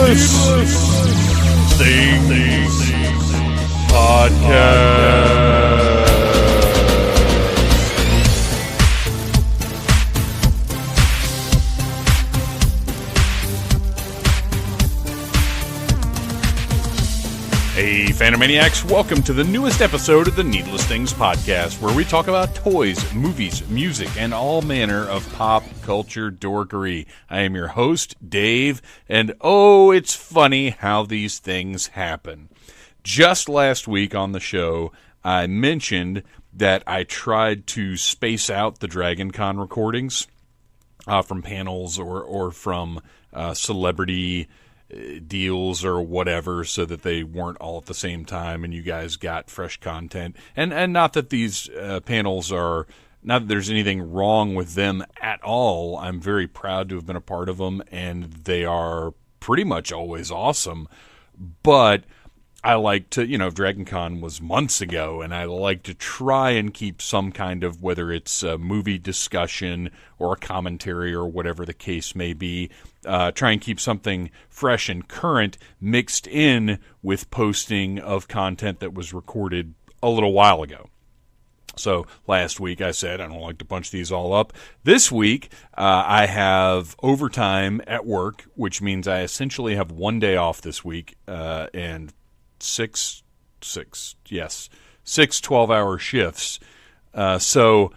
Things Podcast. Hey, Phantomaniacs, welcome to the newest episode of the Needless Things Podcast, where we talk about toys, movies, music, and all manner of pop culture dorkery. I am your host, Dave, and oh, it's funny how these things happen. Just last week on the show, I mentioned that I tried to space out the Dragon Con recordings from panels or from celebrity deals or whatever, so that they weren't all at the same time and you guys got fresh content. And not that these panels are, not that there's anything wrong with them at all. I'm very proud to have been a part of them, and they are pretty much always awesome. But I like to, Dragon Con was months ago, and I like to try and keep some kind of, whether it's a movie discussion or a commentary or whatever the case may be, try and keep something fresh and current mixed in with posting of content that was recorded a little while ago. So last week I said I don't like to bunch these all up. This week I have overtime at work, which means I essentially have one day off this week, and six 12-hour shifts. So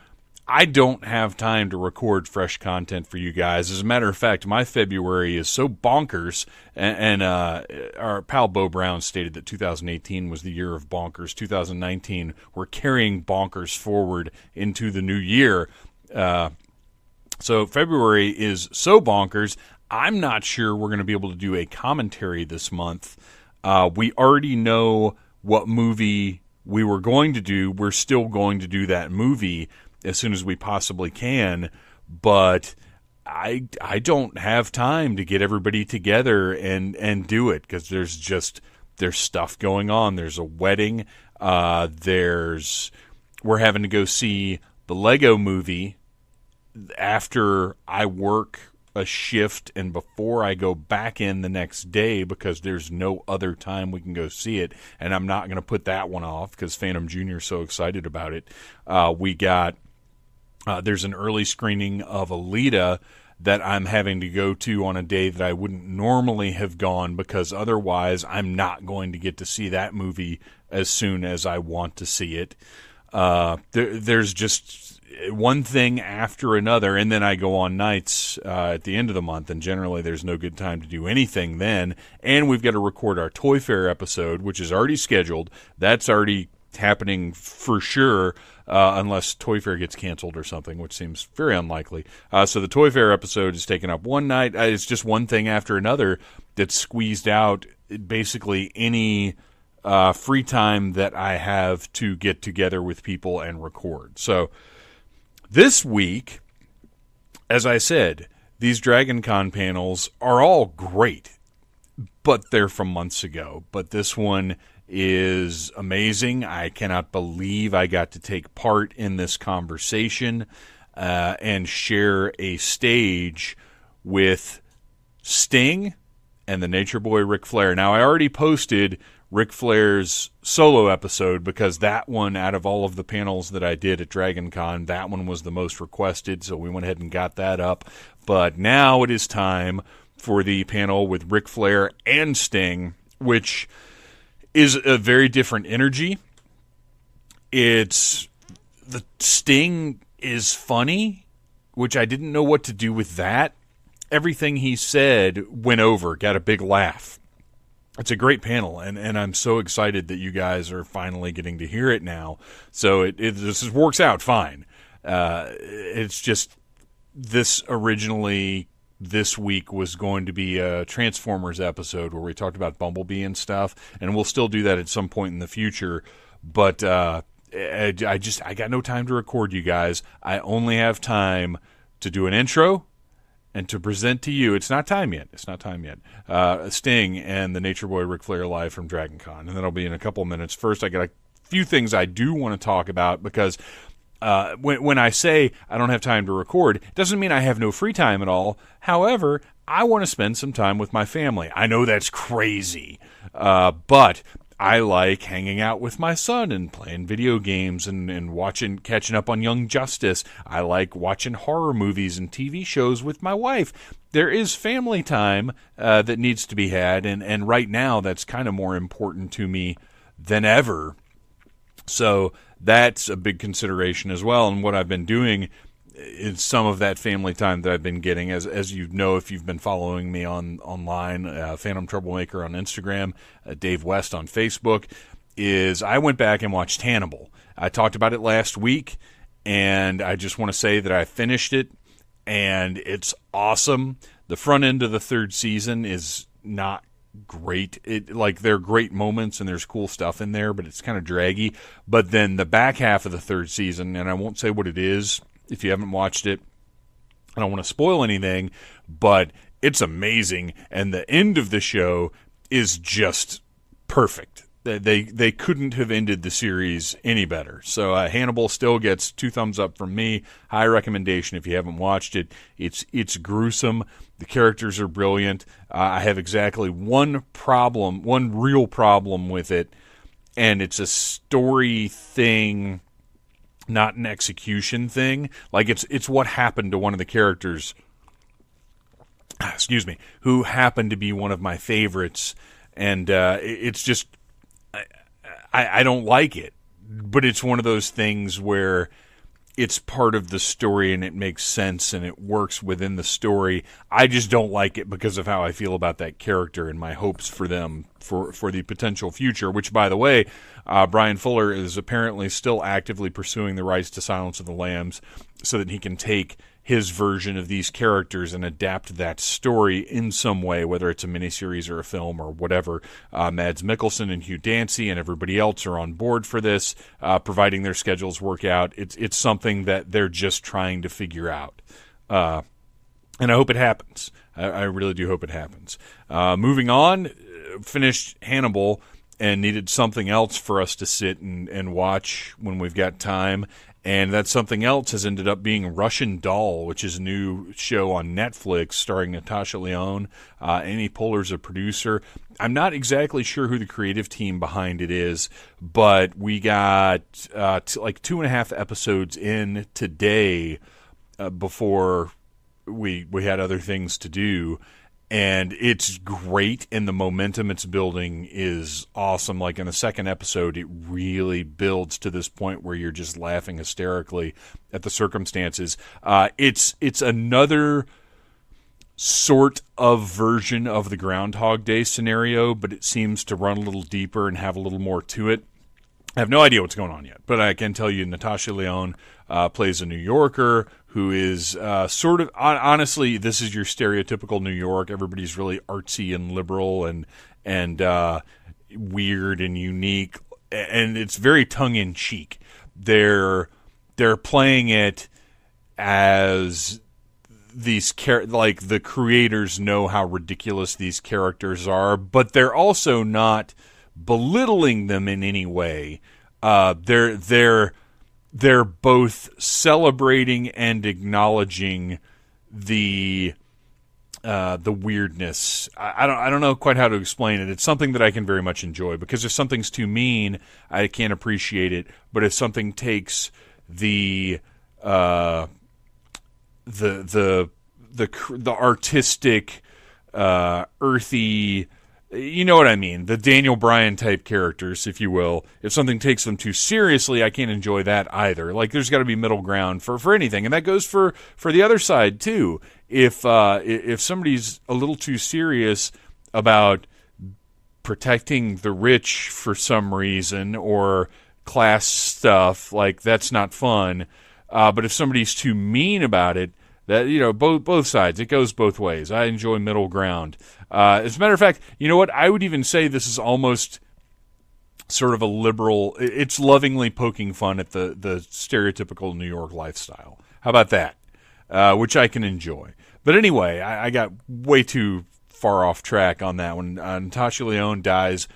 I don't have time to record fresh content for you guys. As a matter of fact, my February is so bonkers, and our pal Bo Brown stated that 2018 was the year of bonkers. 2019, we're carrying bonkers forward into the new year. So February is so bonkers, I'm not sure we're going to be able to do a commentary this month. We already know what movie we were going to do. We're still going to do that movie as soon as we possibly can, but I don't have time to get everybody together and do it, because there's stuff going on. There's a wedding. We're having to go see the Lego movie after I work a shift and before I go back in the next day, because there's no other time we can go see it, and I'm not going to put that one off because Phantom Jr. is so excited about it. There's an early screening of Alita that I'm having to go to on a day that I wouldn't normally have gone, because otherwise I'm not going to get to see that movie as soon as I want to see it. There's just one thing after another, and then I go on nights at the end of the month, and generally there's no good time to do anything then. And we've got to record our Toy Fair episode, which is already scheduled. That's already happening for sure, unless Toy Fair gets canceled or something, which seems very unlikely. So the Toy Fair episode is taken up one night. It's just one thing after another that's squeezed out basically any free time that I have to get together with people and record. So this week, as I said, these Dragon Con panels are all great, but they're from months ago. But this one is amazing. I cannot believe I got to take part in this conversation and share a stage with Sting and the Nature Boy Ric Flair. Now, I already posted Ric Flair's solo episode, because that one, out of all of the panels that I did at Dragon Con, that one was the most requested, so we went ahead and got that up. But now it is time for the panel with Ric Flair and Sting, which is a very different energy. The Sting is funny, which I didn't know what to do with that. Everything he said went over, got a big laugh. It's a great panel, and I'm so excited that you guys are finally getting to hear it now. So this works out fine. It's just, this originally this week was going to be a Transformers episode where we talked about Bumblebee and stuff, and we'll still do that at some point in the future. But I got no time to record, you guys. I only have time to do an intro and to present to you. It's not time yet. Sting and the Nature Boy Ric Flair live from Dragon Con, and that'll be in a couple minutes. First, I got a few things I do want to talk about, because when I say I don't have time to record, it doesn't mean I have no free time at all. However, I want to spend some time with my family. I know that's crazy, but I like hanging out with my son and playing video games and catching up on Young Justice. I like watching horror movies and TV shows with my wife. There is family time that needs to be had, and right now that's kind of more important to me than ever. So that's a big consideration as well. And what I've been doing is some of that family time that I've been getting, as you know, if you've been following me online, Phantom Troublemaker on Instagram, Dave West on Facebook, is I went back and watched Hannibal. I talked about it last week, and I just want to say that I finished it, and it's awesome. The front end of the third season is not great. There are great moments and there's cool stuff in there, but it's kind of draggy. But then the back half of the third season, and I won't say what it is if you haven't watched it, I don't want to spoil anything, but it's amazing, and the end of the show is just perfect. They couldn't have ended the series any better. So Hannibal still gets 2 thumbs up from me. High recommendation if you haven't watched it. It's gruesome. The characters are brilliant. I have exactly one real problem with it, and it's a story thing, not an execution thing. Like it's what happened to one of the characters, who happened to be one of my favorites, and it's just I don't like it, but it's one of those things where it's part of the story and it makes sense and it works within the story. I just don't like it because of how I feel about that character and my hopes for them for the potential future, which, by the way, Brian Fuller is apparently still actively pursuing the rights to Silence of the Lambs so that he can take his version of these characters and adapt that story in some way, whether it's a miniseries or a film or whatever. Mads Mikkelsen and Hugh Dancy and everybody else are on board for this, providing their schedules work out. It's something that they're just trying to figure out. And I hope it happens. I really do hope it happens. Moving on, finished Hannibal and needed something else for us to sit and watch when we've got time. And that something else has ended up being Russian Doll, which is a new show on Netflix starring Natasha Lyonne. Amy Poehler's a producer. I'm not exactly sure who the creative team behind it is, but we got 2.5 episodes in today before we had other things to do. And it's great, and the momentum it's building is awesome. Like in the second episode, it really builds to this point where you're just laughing hysterically at the circumstances. It's another sort of version of the Groundhog Day scenario, but it seems to run a little deeper and have a little more to it. I have no idea what's going on yet, but I can tell you Natasha Lyonne plays a New Yorker who is sort of, honestly, this is your stereotypical New York. Everybody's really artsy and liberal and weird and unique, and it's very tongue-in-cheek. They're playing it as these like the creators know how ridiculous these characters are, but they're also not belittling them in any way. They're both celebrating and acknowledging the weirdness. I don't know quite how to explain it. It's something that I can very much enjoy, because if something's too mean, I can't appreciate it. But if something takes the artistic, earthy, you know what I mean, the Daniel Bryan type characters, if you will, if something takes them too seriously, I can't enjoy that either. Like, there's got to be middle ground for anything, and that goes for the other side too. If somebody's a little too serious about protecting the rich for some reason, or class stuff, like, that's not fun. But if somebody's too mean about it, that, you know, both sides, it goes both ways. I enjoy middle ground. As a matter of fact, you know what? I would even say this is almost sort of a liberal. It's lovingly poking fun at the stereotypical New York lifestyle. How about that? Which I can enjoy. But anyway, I got way too far off track on that one. Natasha Lyonne dies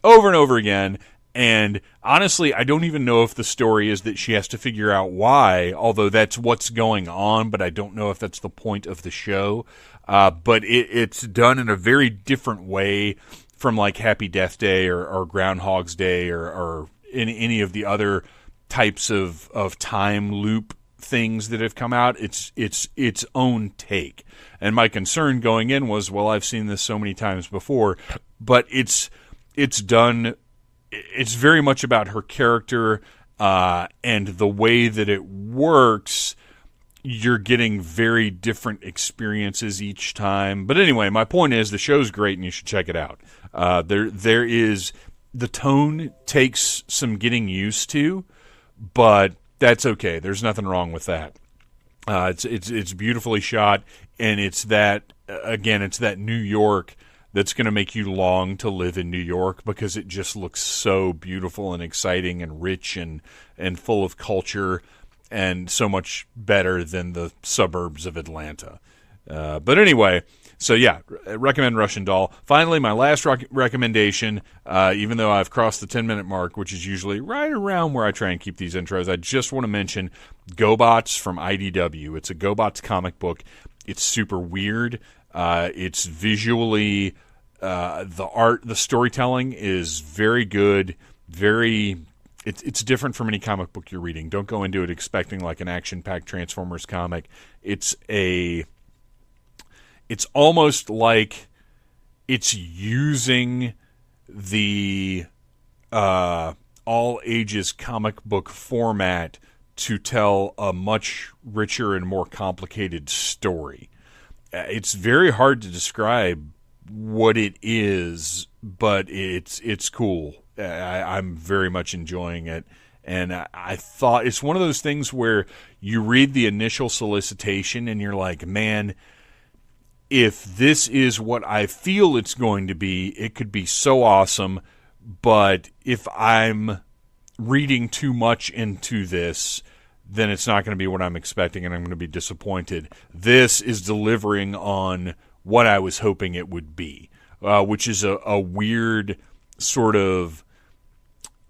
over and over again, And honestly, I don't even know if the story is that she has to figure out why, although that's what's going on, but I don't know if that's the point of the show. But it's done in a very different way from like Happy Death Day or Groundhog's Day or any of the other types of time loop things that have come out. It's its own take. And my concern going in was, well, I've seen this so many times before, but it's done. It's very much about her character, and the way that it works. You're getting very different experiences each time. But anyway, my point is the show's great and you should check it out. There is, the tone takes some getting used to, but that's okay. There's nothing wrong with that. It's beautifully shot, and it's that New York that's going to make you long to live in New York because it just looks so beautiful and exciting and rich and full of culture, and so much better than the suburbs of Atlanta. But anyway, so yeah, recommend Russian Doll. Finally, my last recommendation, even though I've crossed the 10-minute mark, which is usually right around where I try and keep these intros, I just want to mention GoBots from IDW. It's a GoBots comic book. It's super weird. It's visually, the storytelling is very good, It's different from any comic book you're reading. Don't go into it expecting like an action-packed Transformers comic. It's almost like it's using the all-ages comic book format to tell a much richer and more complicated story. It's very hard to describe what it is, but it's cool. I'm very much enjoying it, and I thought it's one of those things where you read the initial solicitation and you're like, man, if this is what I feel it's going to be, it could be so awesome, but if I'm reading too much into this, then it's not going to be what I'm expecting and I'm going to be disappointed. This is delivering on what I was hoping it would be, which is a weird sort of,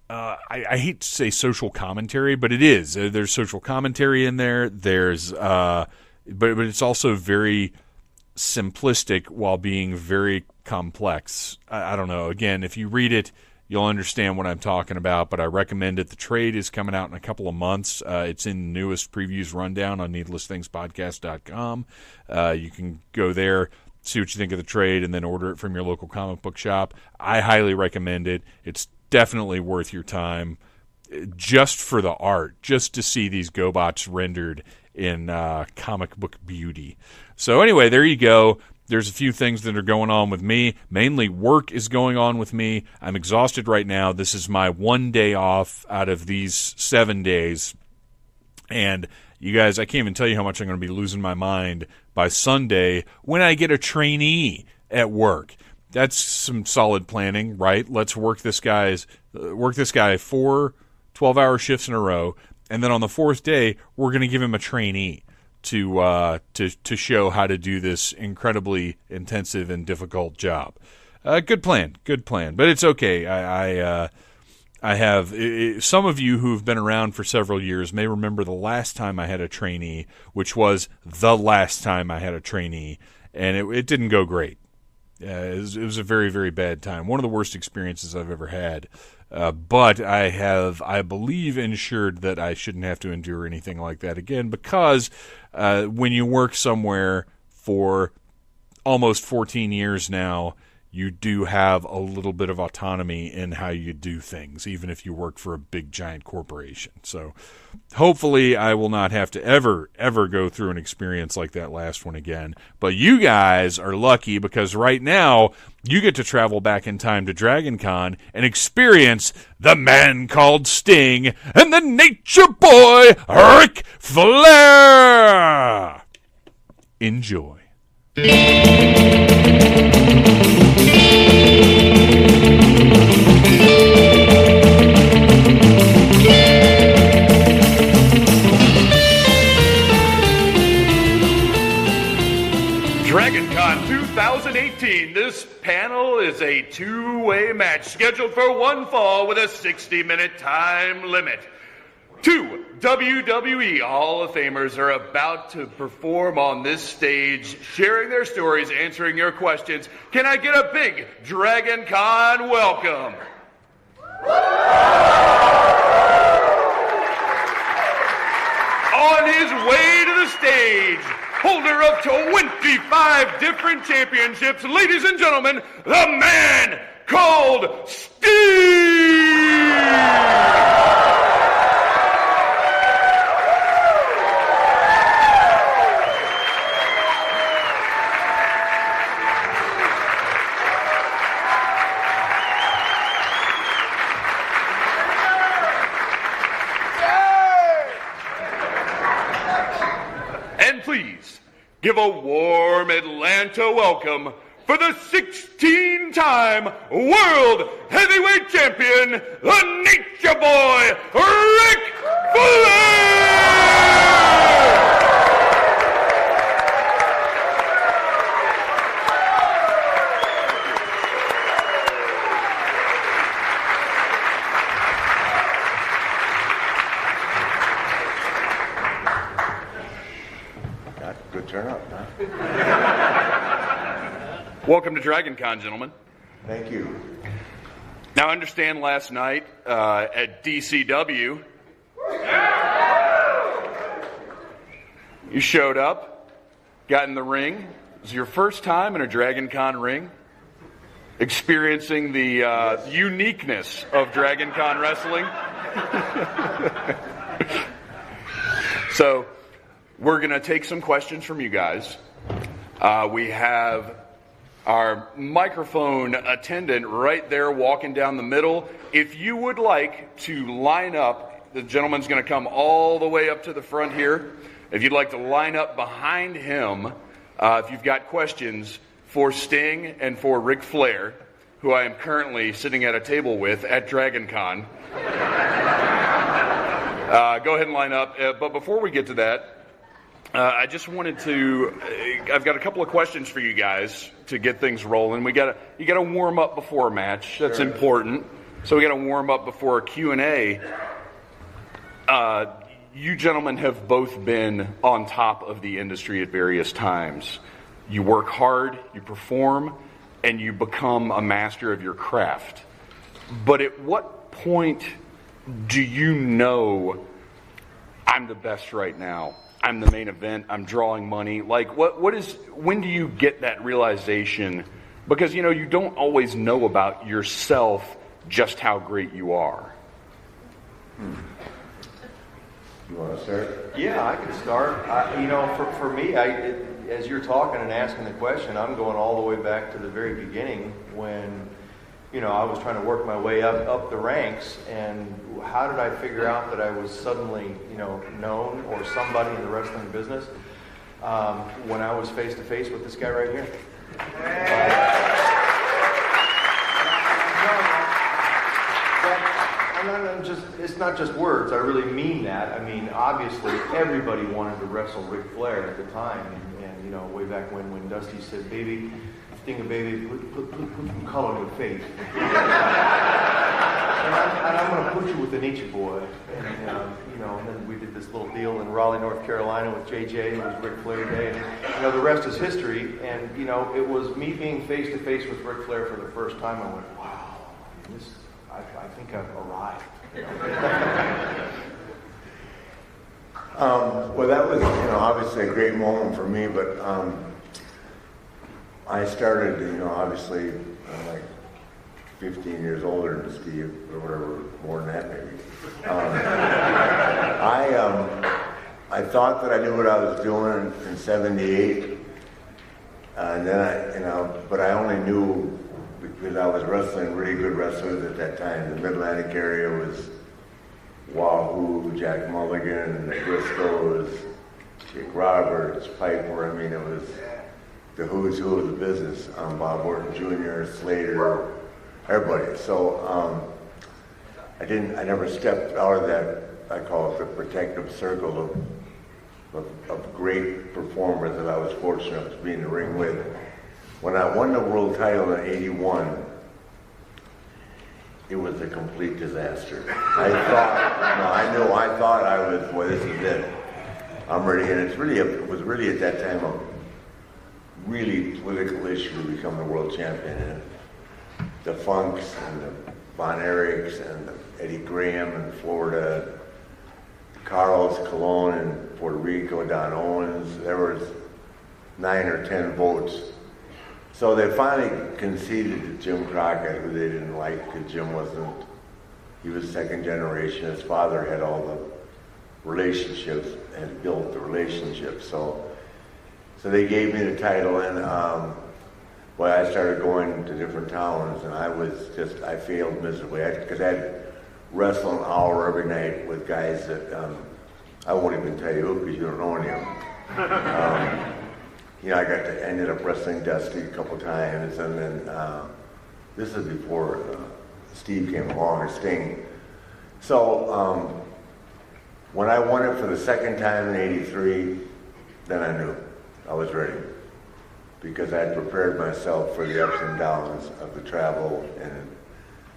I hate to say social commentary, but it is. There's social commentary in there. There's, but it's also very simplistic while being very complex. I don't know. Again, if you read it, you'll understand what I'm talking about, but I recommend it. The trade is coming out in a couple of months. It's in the newest previews rundown on needlessthingspodcast.com. You can go there, see what you think of the trade, and then order it from your local comic book shop. I highly recommend it. It's definitely worth your time just for the art, just to see these GoBots rendered in comic book beauty. So anyway, there you go. There's a few things that are going on with me. Mainly work is going on with me. I'm exhausted right now. This is my one day off out of these 7 days. And you guys, I can't even tell you how much I'm going to be losing my mind by Sunday when I get a trainee at work. That's some solid planning, right? Let's work this guy 4 12-hour shifts in a row, and then on the 4th day, we're going to give him a trainee to show how to do this incredibly intensive and difficult job. Good plan, but it's okay. I have some of you who've been around for several years may remember the last time I had a trainee, which was the last time I had a trainee, and it didn't go great. It was a very, very bad time. One of the worst experiences I've ever had. But I believe, ensured that I shouldn't have to endure anything like that again, because when you work somewhere for almost 14 years now, you do have a little bit of autonomy in how you do things, even if you work for a big, giant corporation. So hopefully I will not have to ever go through an experience like that last one again. But you guys are lucky, because right now you get to travel back in time to Dragon Con and experience the man called Sting and the Nature Boy Ric Flair. Enjoy. Con 2018. This panel is a two-way match scheduled for one fall with a 60-minute time limit. Two WWE Hall of Famers are about to perform on this stage, sharing their stories, answering your questions. Can I get a big Dragon Con welcome? On his way to the stage, holder of 25 different championships, ladies and gentlemen, the man called Steve! Please give a warm Atlanta welcome for the 16-time World Heavyweight Champion, the Nature Boy, Ric Flair! Good turnout, huh? Welcome to Dragon Con, gentlemen. Thank you. Now, I understand last night at DCW, you showed up, got in the ring. It was your first time in a Dragon Con ring, experiencing the uniqueness of Dragon Con wrestling. So, we're going to take some questions from you guys. We have our microphone attendant right there walking down the middle. If you would like to line up, the gentleman's going to come all the way up to the front here. If you'd like to line up behind him, if you've got questions for Sting and for Ric Flair, who I am currently sitting at a table with at Dragon Con, go ahead and line up. But before we get to that, I just wanted to, I've got a couple of questions for you guys to get things rolling. You got to warm up before a match. That's sure. Important. So we got to warm up before a Q&A. You gentlemen have both been on top of the industry at various times. You work hard, you perform, and you become a master of your craft. But at what point do you know, I'm the best right now? I'm the main event, I'm drawing money. Like, when do you get that realization? Because, you don't always know about yourself just how great you are. You want to start? Yeah, I can start. For me, as you're talking and asking the question, I'm going all the way back to the very beginning when, I was trying to work my way up the ranks, and how did I figure out that I was suddenly, known or somebody in the wrestling business? When I was face to face with this guy right here. It's not just words. I really mean that. I mean, obviously, everybody wanted to wrestle Ric Flair at the time, and way back when Dusty said, "Baby, Sting, baby, put some color in your face." and I'm going to put you with the Nature Boy. And, and then we did this little deal in Raleigh, North Carolina with JJ. It was Ric Flair Day. And, the rest is history. And, it was me being face to face with Ric Flair for the first time. I went, wow, I think I've arrived. Well, that was, obviously a great moment for me, but I started, obviously, I'm like 15 years older than Steve, or whatever, more than that maybe. I thought that I knew what I was doing in '78, and then but I only knew because I was wrestling really good wrestlers at that time. The Mid-Atlantic area was Wahoo, Jack Mulligan, the Briscoes, Jake Roberts, Piper. I mean, it was the who's who of the business. Bob Orton Jr., Slater, everybody. So I never stepped out of that, I call it the protective circle of great performers that I was fortunate to be in the ring with. When I won the world title in '81, it was a complete disaster. I thought I was, boy, this is it. I'm ready, and it was really at that time a really political issue to become the world champion. And the Funks and the Von Erichs and the Eddie Graham in Florida, Carlos Colon in Puerto Rico, Don Owens, there was 9 or 10 votes. So they finally conceded to Jim Crockett, who they didn't like because Jim he was second generation. His father had all the relationships and built the relationships. So they gave me the title, and I started going to different towns, and I failed miserably because I'd wrestle an hour every night with guys that I won't even tell you because you don't know any of them. I ended up wrestling Dusty a couple times, and then this is before Steve came along, or Sting. So when I won it for the second time in '83, then I knew I was ready, because I had prepared myself for the ups and downs of the travel, and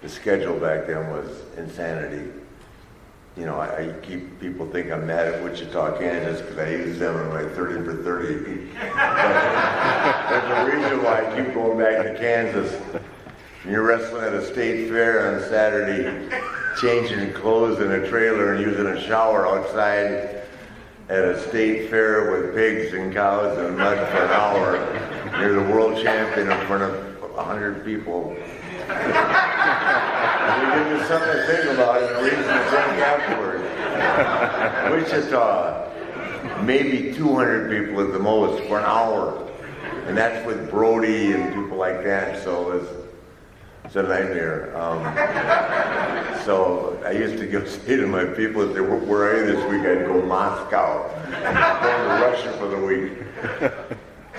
the schedule back then was insanity. People think I'm mad at Wichita, Kansas, because I use them in my 30 for 30. There's a reason why I keep going back to Kansas. When you're wrestling at a state fair on Saturday, changing clothes in a trailer and using a shower outside at a state fair with pigs and cows and mud for an hour, you're the world champion in front of 100 people. We give you something to think about and a reason to drink afterwards. Wichita, maybe 200 people at the most for an hour. And that's with Brody and people like that, so it's a nightmare. So I used to say to my people, if they were, where are you this week, I'd go Moscow. Going to Russia for the week.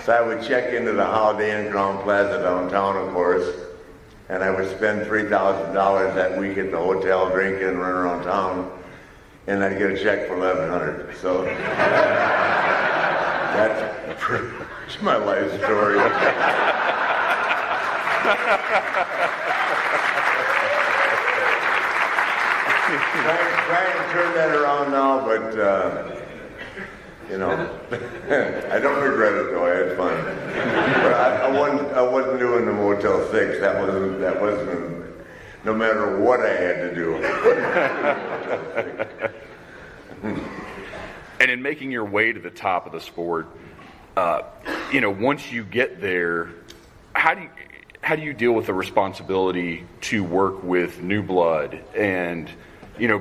So I would check into the Holiday Inn Crown Plaza downtown, of course, and I would spend $3,000 that week at the hotel drinking and running around town, and I'd get a check for $1,100. So that's pretty much my life story. Trying to turn that around now, but I don't regret it though. I had fun, but I wasn't doing the Motel 6. That wasn't. No matter what I had to do. And in making your way to the top of the sport, once you get there, how do you deal with the responsibility to work with new blood and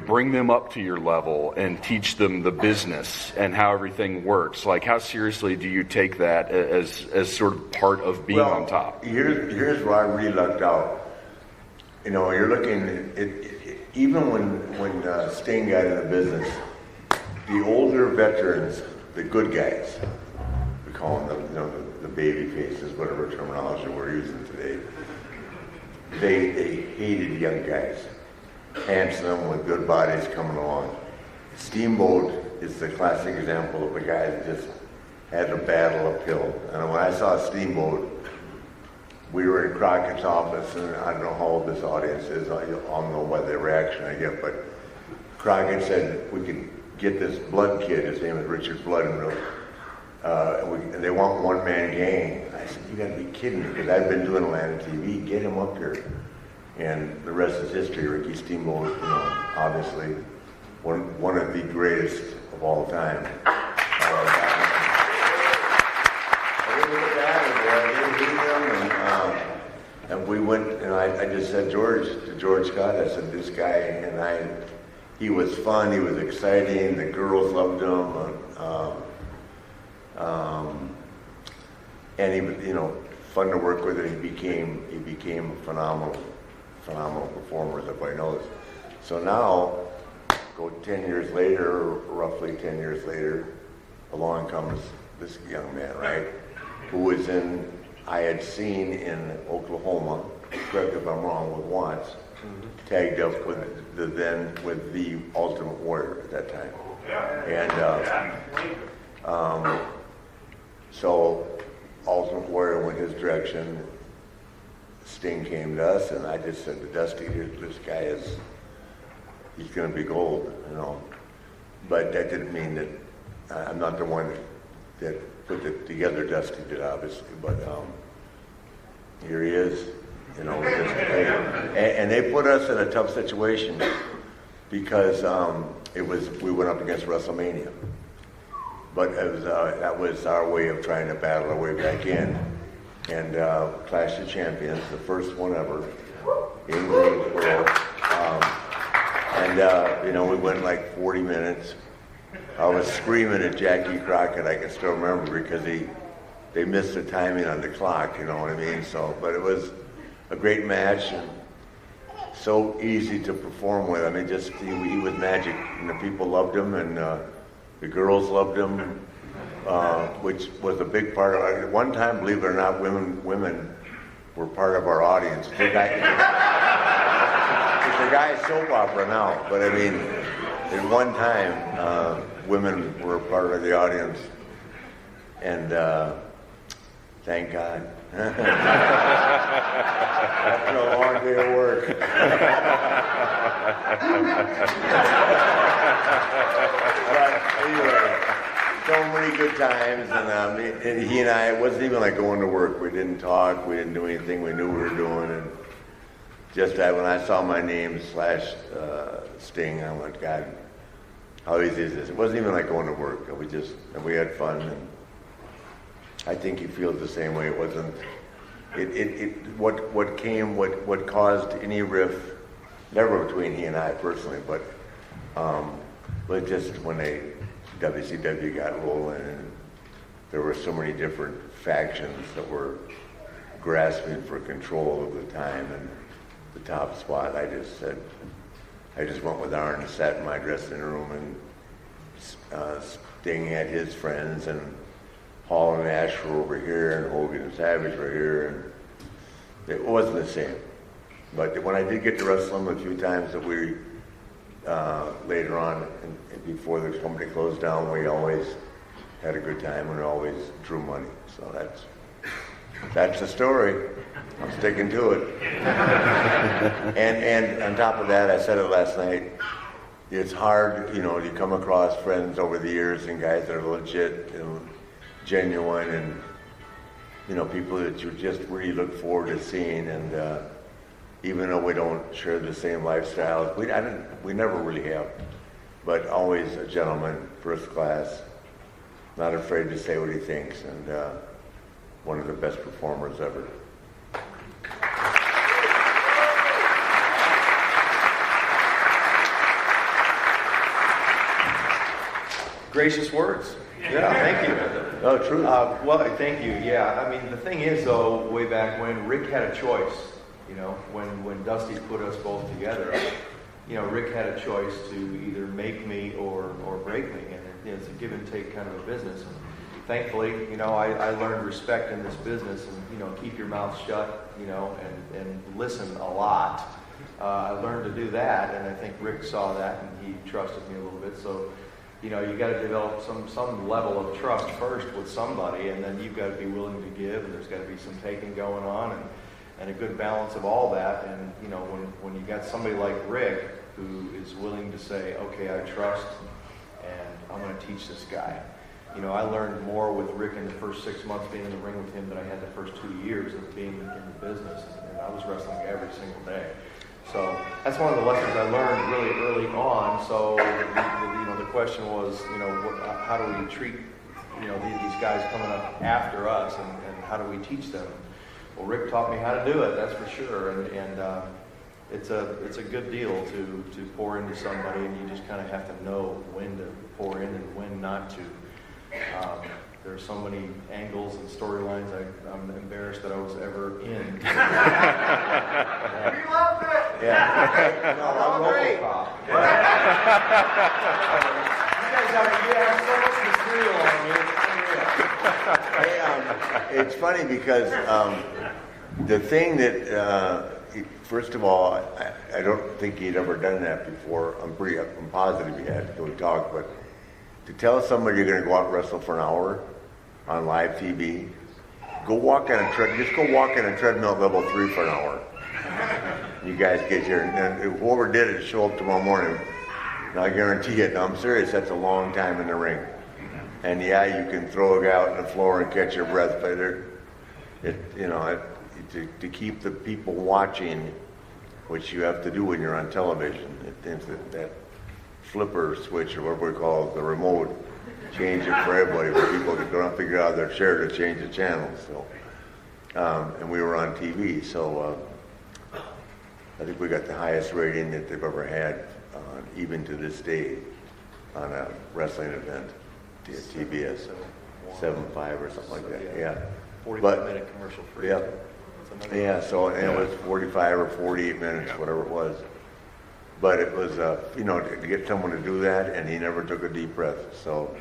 bring them up to your level and teach them the business and how everything works? Like, how seriously do you take that as sort of part of being on top? Here's where I really lucked out. You're looking at even when Sting got into business, the older veterans, the good guys, we call them the baby faces, whatever terminology we're using today, they hated young guys. Handsome with good bodies coming along. Steamboat is the classic example of a guy that just had to battle uphill. And when I saw Steamboat, we were in Crockett's office, and I don't know how old this audience is, I'll know by the reaction I get, but Crockett said we could get this Blood kid, his name is Richard Blood, and they want one-man gang. I said, you gotta be kidding me, because I've been doing Atlanta TV, get him up here. And the rest is history. Ricky Steamboat, obviously one of the greatest of all time. And we went, and I just said to George Scott, I said, this guy and he was fun, he was exciting, the girls loved him, and he was, fun to work with, and he became a phenomenal performer, as everybody knows. So now, go 10 years later, roughly 10 years later, along comes this young man, right, who I had seen in Oklahoma, correct if I'm wrong, with Watts, tagged up with the Ultimate Warrior at that time. And so Ultimate Warrior went his direction. Sting came to us, and I just said to Dusty, this guy he's going to be gold, you know. But that didn't mean that I'm not the one that put it together. Dusty did, obviously, but here he is, you know. And they put us in a tough situation because we went up against WrestleMania, but that was our way of trying to battle our way back in. And Clash of Champions, the first one ever in Greensboro. You know, we went like 40 minutes. I was screaming at Jackie Crockett, I can still remember, because they missed the timing on the clock, you know what I mean? So, but it was a great match and so easy to perform with. I mean, just he was magic, and the people loved him, and the girls loved him, which was a big part of it. At one time, believe it or not, women were part of our audience. It's a guy's soap opera now, but I mean, at one time, women were part of the audience, and thank God. After a long day of work. But anyway, so many good times, and he and I, it wasn't even like going to work. We didn't talk, we didn't do anything, we knew we were doing, and just that when I saw my name / Sting, I went, God, how easy is this? It wasn't even like going to work. We had fun, and I think he feels the same way. It wasn't. What caused any riff, never between he and I personally, but just when WCW got rolling, and there were so many different factions that were grasping for control of the time and the top spot. I just went with Arn and sat in my dressing room, and Sting had his friends, and Hall and Nash were over here, and Hogan and Savage were here, and it wasn't the same. But when I did get to wrestle him a few times, that we later on, and before the company closed down, we always had a good time, and we always drew money. So that's the story. I'm sticking to it. And on top of that, I said it last night, it's hard, you know, you come across friends over the years and guys that are legit and genuine, and, you know, people that you just really look forward to seeing. And even though we don't share the same lifestyles, we never really have, but always a gentleman, first class, not afraid to say what he thinks, and one of the best performers ever. Gracious words. Yeah, thank you. Oh, true. Well, thank you. Yeah, I mean, the thing is, though, way back when, Rick had a choice. You know, when Dusty put us both together, you know, Rick had a choice to either make me or break me, and it's a give and take kind of a business. And thankfully, you know, I learned respect in this business, and, you know, keep your mouth shut, you know, and listen a lot. I learned to do that, and I think Rick saw that, and he trusted me a little bit. So, you know, you got to develop some level of trust first with somebody, and then you've got to be willing to give, and there's got to be some taking going on, and a good balance of all that. And, you know, when you got somebody like Rick who is willing to say, okay, I trust, and I'm going to teach this guy. You know, I learned more with Rick in the first 6 months being in the ring with him than I had the first 2 years of being in the business, and I was wrestling every single day. So that's one of the lessons I learned really early on. So, you know, the question was, you know, how do we treat, you know, these guys coming up after us, and how do we teach them? Well, Rick taught me how to do it, that's for sure. And it's a good deal to pour into somebody, and you just kind of have to know when to pour in and when not to. There are so many angles and storylines I'm embarrassed that I was ever in. We love it! Yeah. No, I'm RoboCop. You have so much material on you. Hey, it's funny because the thing that, first of all, I don't think he'd ever done that before. I'm positive he had until we talked, but to tell somebody you're going to go out and wrestle for an hour on live TV, go walk on a just go walk on a treadmill at level 3 for an hour. You guys get here, and whoever did it, show up tomorrow morning. And I guarantee it. No, I'm serious. That's a long time in the ring. And yeah, you can throw a guy out on the floor and catch your breath, but to keep the people watching, which you have to do when you're on television, that flipper switch or whatever we call it, the remote, change it for everybody, where people don't figure out their chair to change the channel. So, and we were on TV, so I think we got the highest rating that they've ever had, even to this day, on a wrestling event. TBS 7.5 or something like that. Yeah. 45-minute commercial free. Yeah. Yeah. So and it was 45 or 48 minutes, whatever it was. But it was, to get someone to do that, and he never took a deep breath. So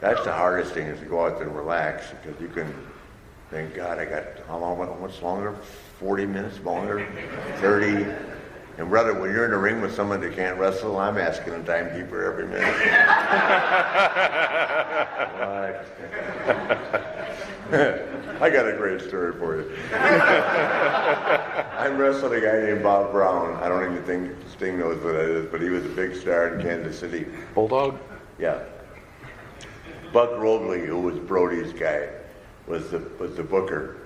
that's the hardest thing, is to go out there and relax, because you can. Thank God I got how much longer? 40 minutes longer, 30. And brother, when you're in the ring with someone that can't wrestle, I'm asking the timekeeper every minute. I got a great story for you. I'm wrestling a guy named Bob Brown. I don't even think Sting knows what that is, but he was a big star in Kansas City. Bulldog? Yeah. Buck Robley, who was Brody's guy, was the booker.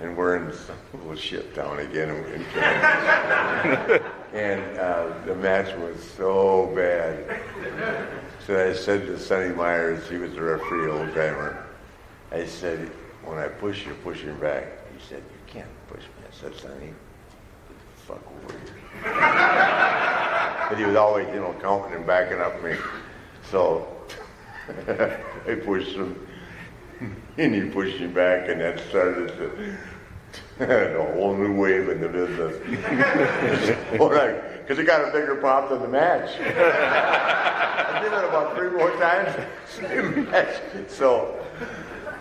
And we're in some little shit town again in Kansas. And the match was so bad. So I said to Sonny Myers, he was the referee, old timer, I said, when I push, you're pushing back. He said, you can't push me. I said, Sonny, get the fuck over here. But he was always, counting and backing up me. So I pushed him. And he pushed me back, and that started a whole new wave in the business. Because it got a bigger pop than the match. I did it about 3 more times. Same match. So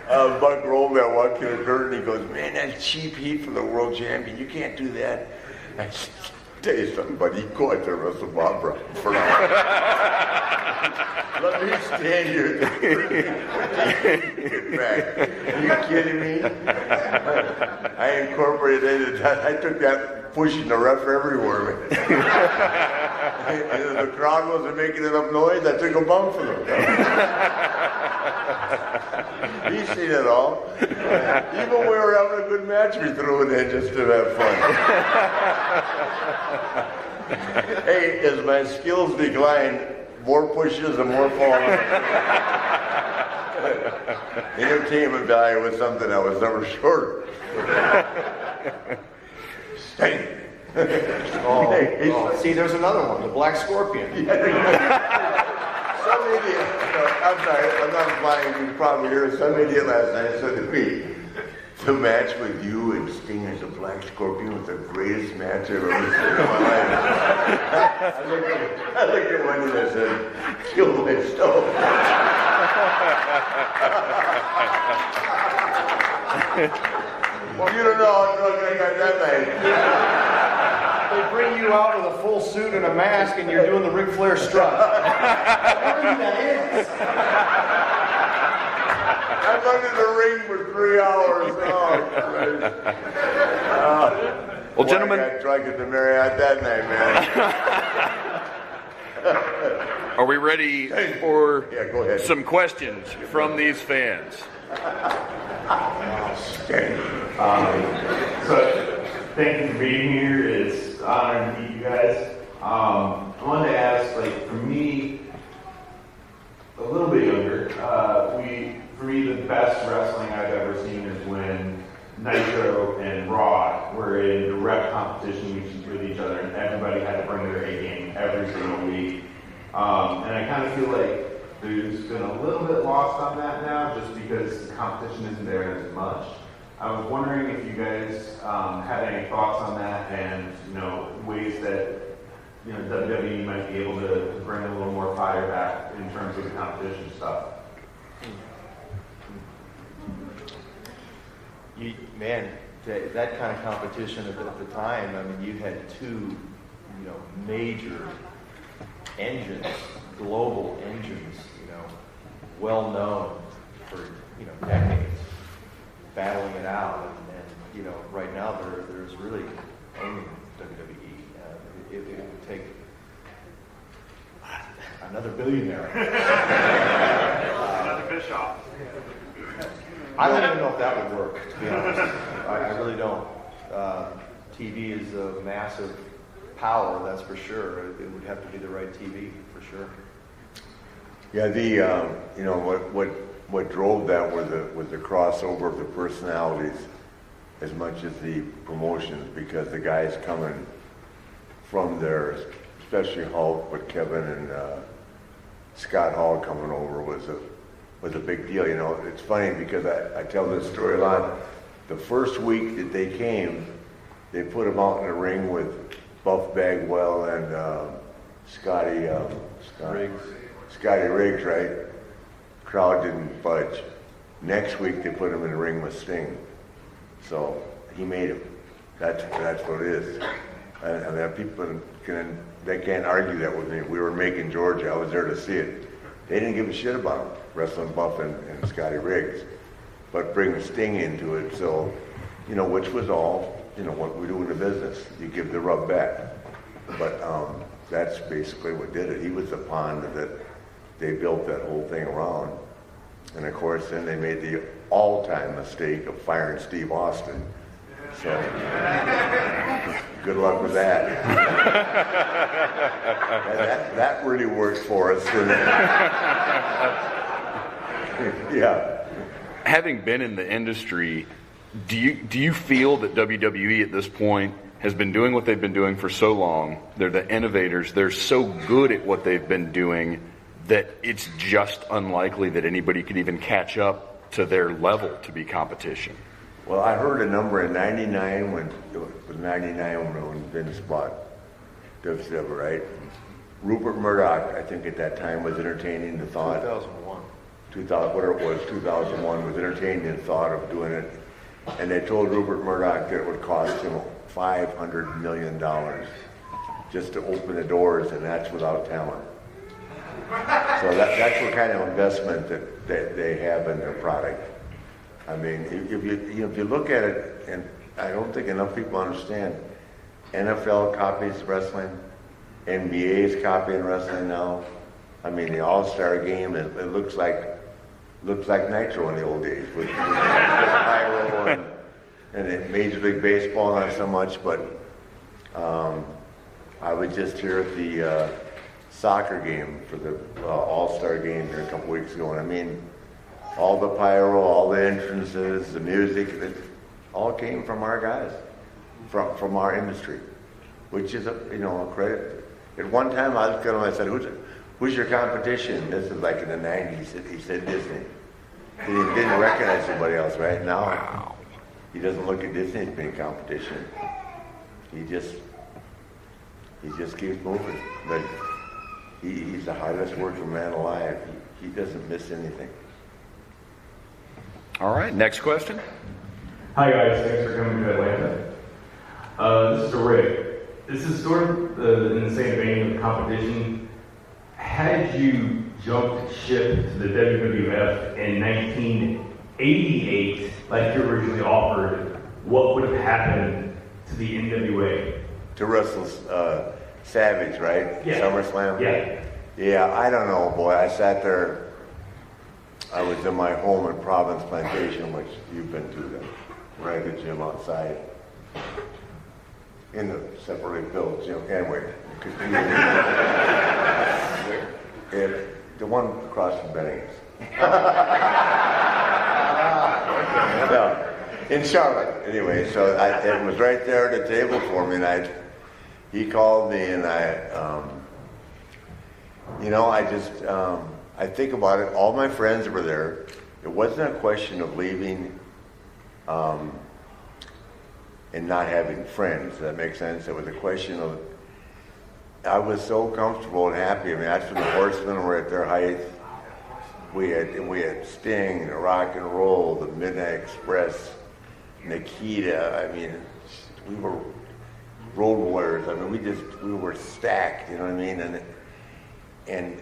Buck rolled that walk to the curtain. He goes, man, that's cheap heat for the world champion. You can't do that. I said, tell you something, buddy. You go out there and wrestle Bob Brown for an hour. Let me stand here. Get back. Are you kidding me? I incorporated it. I took that pushing the ref everywhere. And if the crowd wasn't making enough noise, I took a bump for them. He's seen it all. Even when we were having a good match, we threw it in just to have fun. Hey, as my skills declined, more pushes and more falling. Entertainment value was something I was never short. Sting. See, there's another one, the Black Scorpion. Some idiot. I'm sorry, I'm not lying. You probably heard some idiot last night said to me, the match with you and Sting as a Black Scorpion was the greatest match I've ever seen in my life. I looked at one and I said, kill myself. You don't know how drunk I got that night. They bring you out with a full suit and a mask, and you're doing the Ric Flair strut. What do you think that is? I'm under the ring for 3 hours. Well, gentlemen, I got drunk at the Marriott that night, man. Are we ready for go ahead. some questions from these fans? So, thank you for being here. It's an honor to meet you guys. I wanted to ask, for me, a little bit younger, for me, the best wrestling I've ever seen is when Nitro and Raw were in direct competition with each other, and everybody had to bring their A game every single week. And I kind of feel like there's been a little bit lost on that now, just because the competition isn't there as much. I was wondering if you guys had any thoughts on that, and ways that WWE might be able to bring a little more fire back in terms of the competition stuff. That kind of competition at the time, I mean, you had 2, major engines, global engines, well known for, decades. battling it out. And you know, right now there's really only WWE. It would take another billionaire. Another Bischoff. I don't even know if that would work, to be honest. I really don't. TV is a massive power, that's for sure. It would have to be the right TV, for sure. Yeah, you know what drove that was the crossover of the personalities as much as the promotions, because the guys coming from there, especially Hulk, but Kevin and Scott Hall coming over was a big deal. You know, it's funny because I tell this story a lot. The first week that they came, they put them out in the ring with Buff Bagwell and Scotty Riggs, right? Crowd didn't budge. Next week they put him in the ring with Sting. So he made him. That's what it is. And people can't argue that with me. We were in Macon, Georgia. I was there to see it. They didn't give a shit about him, wrestling Buff and Scotty Riggs, but bring Sting into it. So, you know, which was all, you know, what we do in the business. You give the rub back. But that's basically what did it. He was the pond that they built that whole thing around. And of course, then they made the all-time mistake of firing Steve Austin. So, good luck with that. that really worked for us, didn't it? Yeah. Having been in the industry, do you feel that WWE at this point has been doing what they've been doing for so long? They're the innovators. They're so good at what they've been doing that it's just unlikely that anybody could even catch up to their level to be competition. Well, I heard a number in '99 when Vince bought WCW, right? Rupert Murdoch, I think at that time, was entertaining the thought. 2001 was entertaining the thought of doing it, and they told Rupert Murdoch that it would cost him $500 million just to open the doors, and that's without talent. So that's what kind of investment that they have in their product. I mean, if you look at it, and I don't think enough people understand, NFL copies wrestling, NBA is copying wrestling now. I mean, the All-Star game, it looks like Nitro in the old days with pyro and in Major League Baseball, not so much, but I was just here at the soccer game for the All-Star game here a couple weeks ago, and I mean, all the pyro, all the entrances, the music, it all came from our guys, from our industry, which is a credit. At one time, I looked at him and I said, "Who's your competition?" This is like in the '90s. He said Disney. He didn't recognize anybody else. Right now, he doesn't look at Disney as being competition. He just keeps moving. But he's the hardest working man alive. He doesn't miss anything. All right, next question. Hi guys, thanks for coming to Atlanta. This is to Rick. This is sort of in the same vein of competition. Had you jumped ship to the WWF in 1988, like you originally offered, what would have happened to the NWA? To wrestle Savage, right? Yeah. SummerSlam? Yeah. Yeah, I don't know, boy. I sat there. I was in my home in Province Plantation, which you've been to, the ragged gym outside. In the separately built gym. Anyway. The one across from Benning's. In Charlotte. Anyway, so it was right there at the table for me, and he called me, and I think about it. All my friends were there. It wasn't a question of leaving and not having friends. Does that make sense? It was a question of, I was so comfortable and happy. I mean, that's when the Horsemen were at their height. We had Sting, the Rock and Roll, the Midnight Express, Nikita. I mean, we were Road Warriors. I mean, we were stacked. You know what I mean? And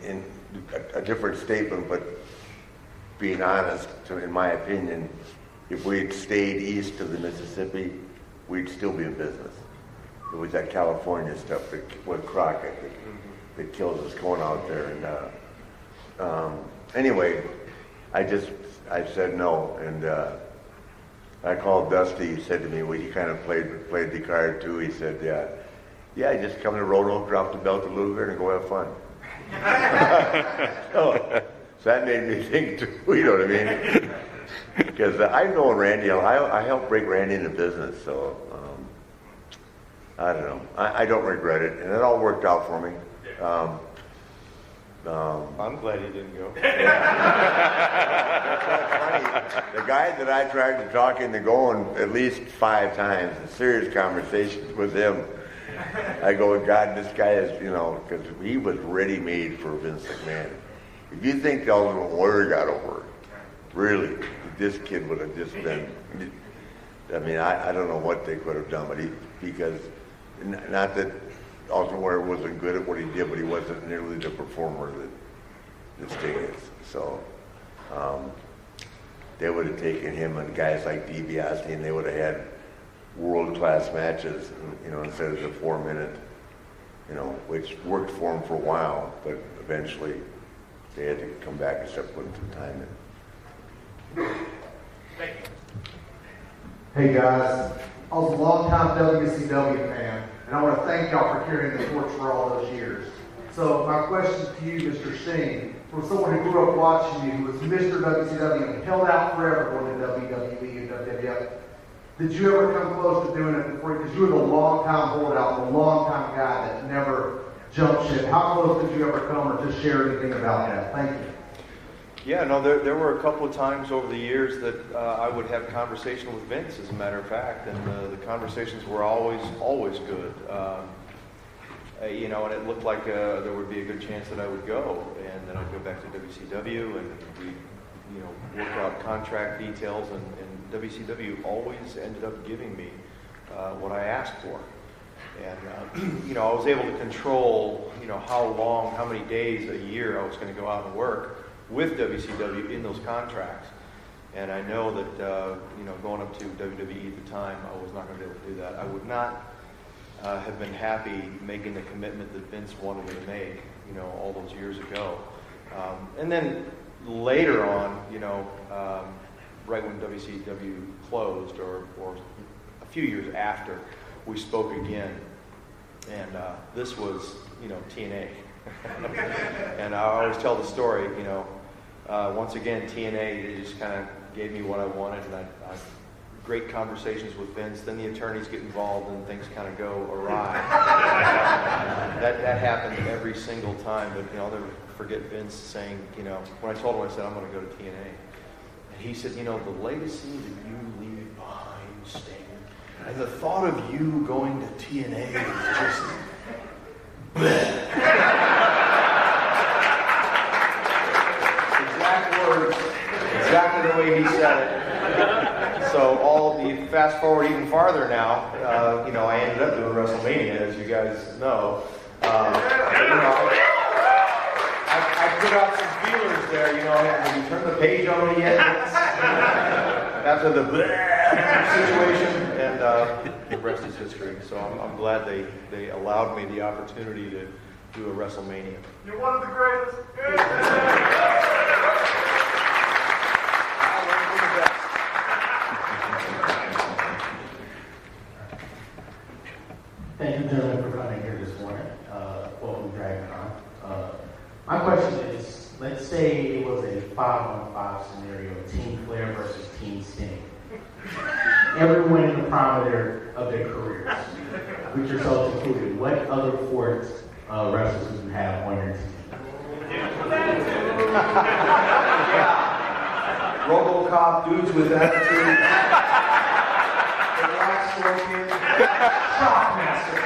a different statement, but being honest, in my opinion, if we'd stayed east of the Mississippi, we'd still be in business. It was that California stuff with Crockett that kills us going out there. And anyway, I said no, and I called Dusty. He said to me, well, he kind of played the card too. He said, yeah, just come to Roanoke, drop the belt a little bit, and go have fun. So that made me think too, you know what I mean? Because I've known Randy, I helped break Randy into business, so I don't know. I don't regret it, and it all worked out for me. I'm glad he didn't go. That's funny. The guy that I tried to talk into going at least 5 times, in serious conversations with him, I go, God, this guy is, because he was ready-made for Vince McMahon. If you think the Ultimate Warrior got over, really, this kid would have just been, I mean, I don't know what they could have done, but because, not that Ultimate Warrior wasn't good at what he did, but he wasn't nearly the performer that Sting is. So, they would have taken him and guys like DiBiase, and they would have had world-class matches, instead of the 4-minute, which worked for them for a while, but eventually they had to come back and start putting some time in. Hey guys, I was a long-time WCW fan, and I want to thank y'all for carrying the torch for all those years. So my question to you, Mr. Sting, from someone who grew up watching you, who was Mr. WCW and held out forever going to WWE and WWF, did you ever come close to doing it before? Because you were the long-time holdout, the long-time guy that never jumped ship. How close did you ever come, or just share anything about that? Thank you. Yeah, no, there were a couple of times over the years that I would have conversation with Vince, as a matter of fact, and the conversations were always good. And it looked like there would be a good chance that I would go, and then I'd go back to WCW, and we, work out contract details, and WCW always ended up giving me what I asked for. And, I was able to control, how many days a year I was going to go out and work with WCW in those contracts. And I know that, going up to WWE at the time, I was not going to be able to do that. I would not have been happy making the commitment that Vince wanted me to make, all those years ago. And then later on, right when WCW closed, or a few years after, we spoke again. And this was, TNA. And I always tell the story, once again, TNA, they just kind of gave me what I wanted, and I great conversations with Vince. Then the attorneys get involved, and things kind of go awry. That happened every single time. But I'll never forget Vince saying, when I told him, I said, I'm going to go to TNA, and he said, the legacy that you leave behind, Sting, and the thought of you going to TNA is just. Exact words, exactly the way he said it. So you fast forward even farther now, I ended up doing WrestleMania, as you guys know. I put out some feelers there, have you turned the page on me yet? After the situation, and the rest is history. So I'm glad they allowed me the opportunity to do a WrestleMania. You're one of the greatest. Thank you, gentlemen, for coming here this morning. Welcome, DragonCon. My question is, let's say it was a 5-on-5 scenario, Team Flair versus Team Sting. Everyone in the prime of their careers, with yourselves included. What other Ford wrestlers do you have on your team? Yeah. RoboCop, dudes with attitude. The Black Scorpion. Shockmaster.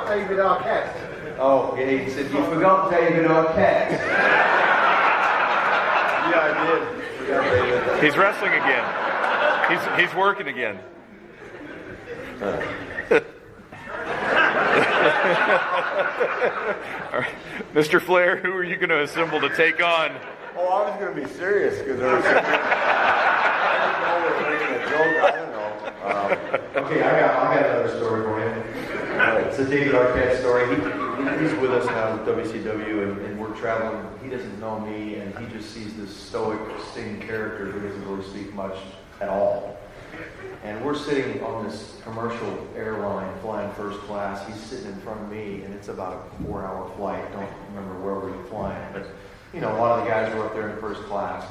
David Arquette. Oh, yeah, he said, you forgot David Arquette. Yeah, I did. Forgot David. He's wrestling again. He's working again. All right. Mr. Flair, who are you going to assemble to take on? Oh, I was going to be serious because there was something. I didn't know we were making a joke. I don't know. Okay, I got another story for you. It's a David Arquette story. He's with us now with WCW, and we're traveling. He doesn't know me, and he just sees this stoic Sting character who doesn't really speak much at all. And we're sitting on this commercial airline flying first class. He's sitting in front of me, and it's about a 4-hour flight. Don't remember where we were flying, but a lot of the guys were up there in first class.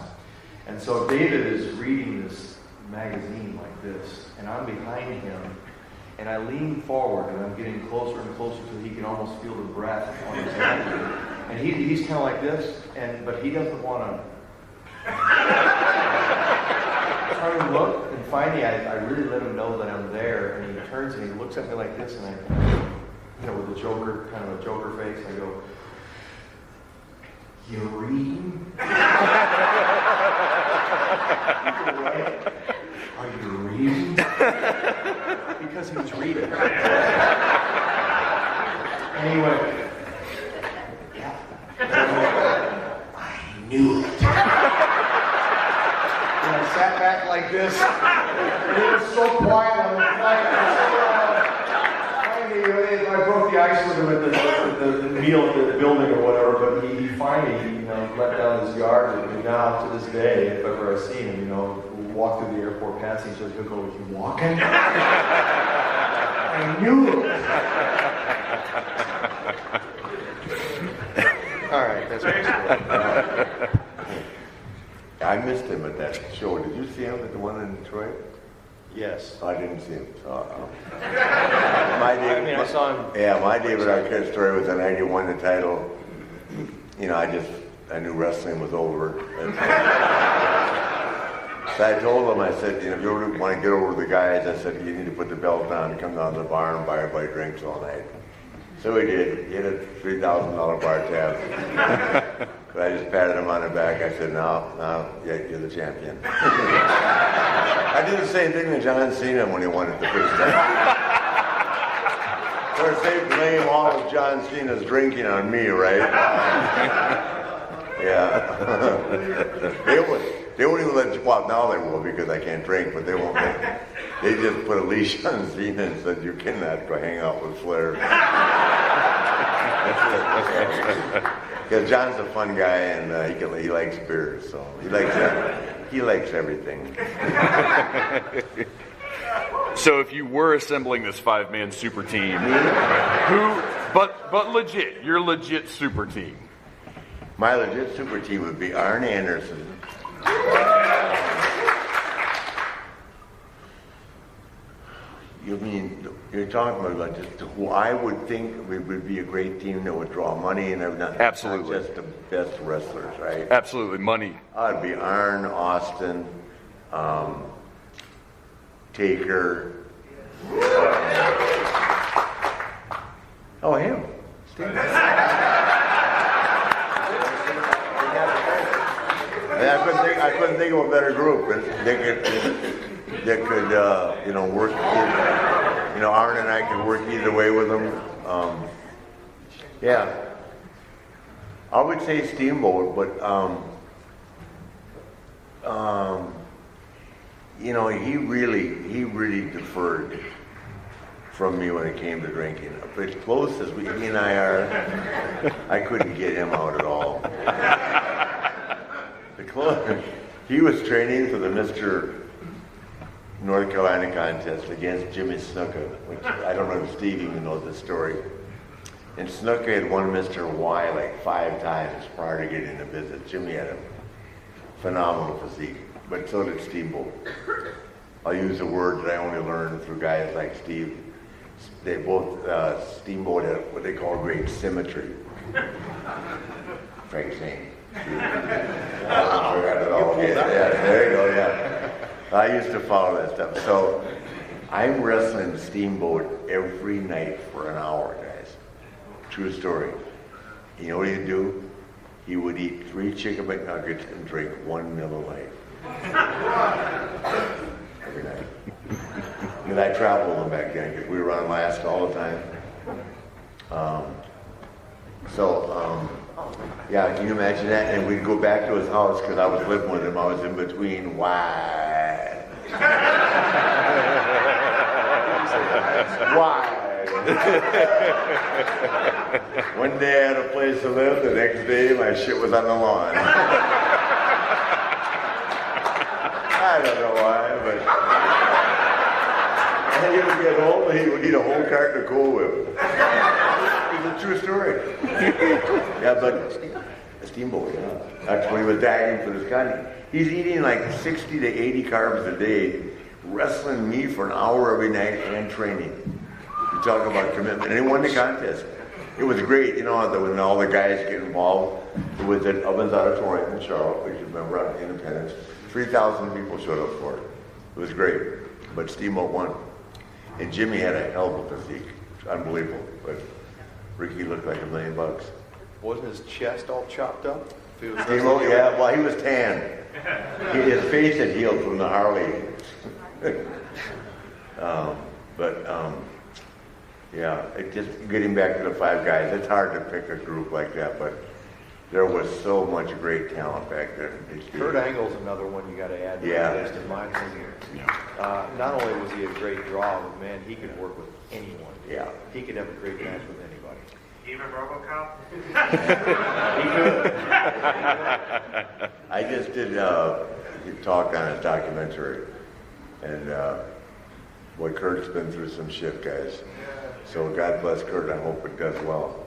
And so David is reading this magazine like this, and I'm behind him, and I lean forward, and I'm getting closer and closer till he can almost feel the breath on his hand. And he's kind of like this, but he doesn't want to turn and look. And finally, I really let him know that I'm there, and he turns and he looks at me like this, and I, with a joker, kind of a joker face, I go, "You reading?" Are you reading? Because he was reading. And he went, "Yeah." I knew it. And I sat back like this. And it was so quiet on the flight. Finally, I broke the ice with him at the meal at the building or whatever, but he finally, let down his guard. And now, to this day, if ever I see him, walk through the airport passing, he says, "He'll go, you walking?" I knew it. All right, that's my story. I missed him at that show. Did you see him at the one in Detroit? Yes. I didn't see him. So, I saw him. Yeah, my David Arquette story was when I won the title. I knew wrestling was over. So I told him, I said, if you want to get over the guys, I said, you need to put the belt on and come down to the bar and buy everybody drinks all night. So he did. He had a $3,000 bar tab. But I just patted him on the back. I said, no, yeah, you're the champion. I did the same thing to John Cena when he won it the first time. Of course, they blame all of John Cena's drinking on me, right? Yeah. They won't even let you, well, now they will because I can't drink, but they won't. They just put a leash on Cena and said, you cannot go hang out with Flair. Because John's a fun guy and he likes beer, so he likes everything. So if you were assembling this 5-man super team, but legit, your legit super team. My legit super team would be Arn Anderson. You mean, you're talking about just who I would think would be a great team that would draw money and everything. Absolutely. Not just the best wrestlers, right? Absolutely, money. I'd be Arn, Austin, Taker. Him. Steve. I couldn't think of a better group. They could work. Arn and I could work either way with them. Yeah. I would say Steamboat, but he really deferred from me when it came to drinking. But as close as he and I are, I couldn't get him out at all. He was training for the Mr. North Carolina contest against Jimmy Snuka, which I don't know if Steve even knows the story. And Snuka had won Mr. Y like 5 times prior to getting the visit. Jimmy had a phenomenal physique, but so did Steamboat. I'll use a word that I only learned through guys like Steve. They both, Steamboat had what they call great symmetry. Frank Zane. There you go, yeah. I used to follow that stuff. So I'm wrestling Steamboat every night for an hour, guys. True story. You know what he'd do? He would eat 3 chicken McNuggets and drink 1 Miller Lite. Every night. And I traveled with him back then because we were on Alaska all the time. Yeah, can you imagine that? And we'd go back to his house because I was living with him. I was in between. Why? Why? One day I had a place to live. The next day my shit was on the lawn. I don't know why, but and he would get home and he would eat a whole carton of Cool Whip. It's a true story. Yeah, but Steamboat, yeah. That's when he was dying for this country. He's eating like 60 to 80 carbs a day, wrestling me for an hour every night and training. You talk about commitment. And he won the contest. It was great, you know, when all the guys get involved. It was at Ovens Auditorium in Charlotte, which you remember on Independence. 3,000 people showed up for it. It was great. But Steamboat won. And Jimmy had a hell of a physique. Unbelievable. But Ricky looked like $1 million. Wasn't his chest all chopped up? Steamboat, yeah. Well, he was tan. His face had healed from the Harley. Yeah, just getting back to the five guys, it's hard to pick a group like that, but there was so much great talent back there. Kurt Angle's another one you got to add to the list, in my opinion. Not only was he a great draw, but man, he could work with anyone. Yeah. He could have a great match with anybody. Even RoboCop? He could. I just did a talk on his documentary, and boy, Kurt's been through some shit, guys. So God bless Kurt. I hope it does well.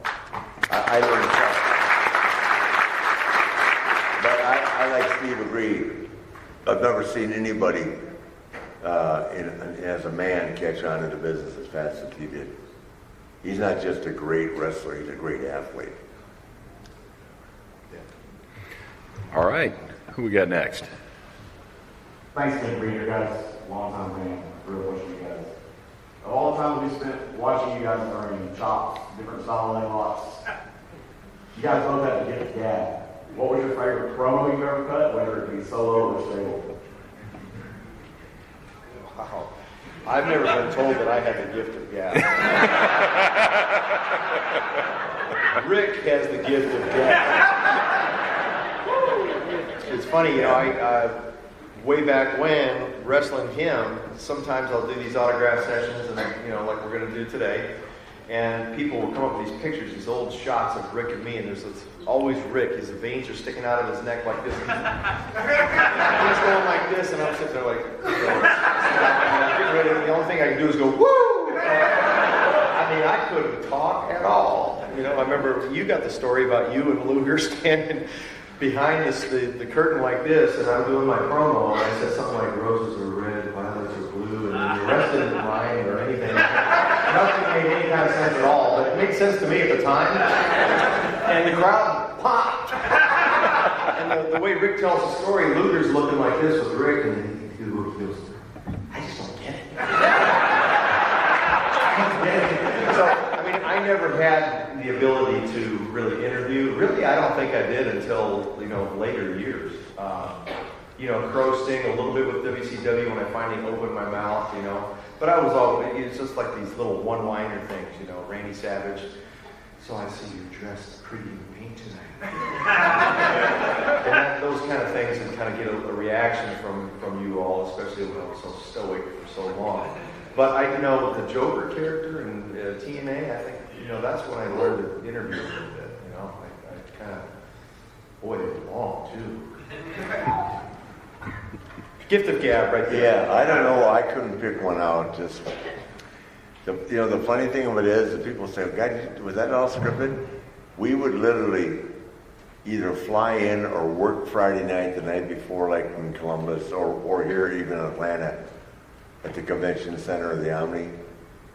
I learned something. But I like Steve agree. I've never seen anybody as a man catch on to the business as fast as he did. He's not just a great wrestler, he's a great athlete. All right. Who we got next? Thanks again for being here, guys. Long time fan. Really wish you guys. Of all the time we spent watching you guys learning chops, different style leg locks, you guys both had the gift of gab. What was your favorite promo you've ever cut, whether it be solo or stable? Wow. I've never been told that I had the gift of gab. Rick has the gift of gab. It's funny, you know, I way back when, wrestling him, sometimes I'll do these autograph sessions, and you know, like we're going to do today, and people will come up with these pictures, these old shots of Rick and me, and there's always Rick. His veins are sticking out of his neck like this. He's going like this, and I'm sitting there like, you know, getting ready. The only thing I can do is go, woo! I mean, I couldn't talk at all. You know, I remember you got the story about you and Luger standing behind the curtain like this, and I'm doing my promo, and I said something like roses are red, violets are blue, and the rest didn't rhyme or anything. Nothing made any kind of sense at all, but it made sense to me at the time. And the crowd popped. And the way Rick tells the story, Luger's looking like this with Rick, and he goes, I just don't get it. So, I mean, I never had the ability to really interview. Really, I don't think I did until, you know, later years. You know, Crow Sting a little bit with WCW when I finally opened my mouth, you know. But I was always, it's just like these little one-liner things, you know, Randy Savage. So I see you're dressed pretty in pink tonight. And those kind of things and kind of get a reaction from you all, especially when I was so stoic for so long. But I know the Joker character in TNA, I think, you know, that's when I learned to interview a little bit, you know. I kind of, boy, they were long, too. Gift of gab right there. Yeah, I don't know. I couldn't pick one out. Just, you know, the funny thing of it is that people say, God, was that all scripted? We would literally either fly in or work Friday night the night before, like in Columbus, or here even in Atlanta at the convention center of the Omni,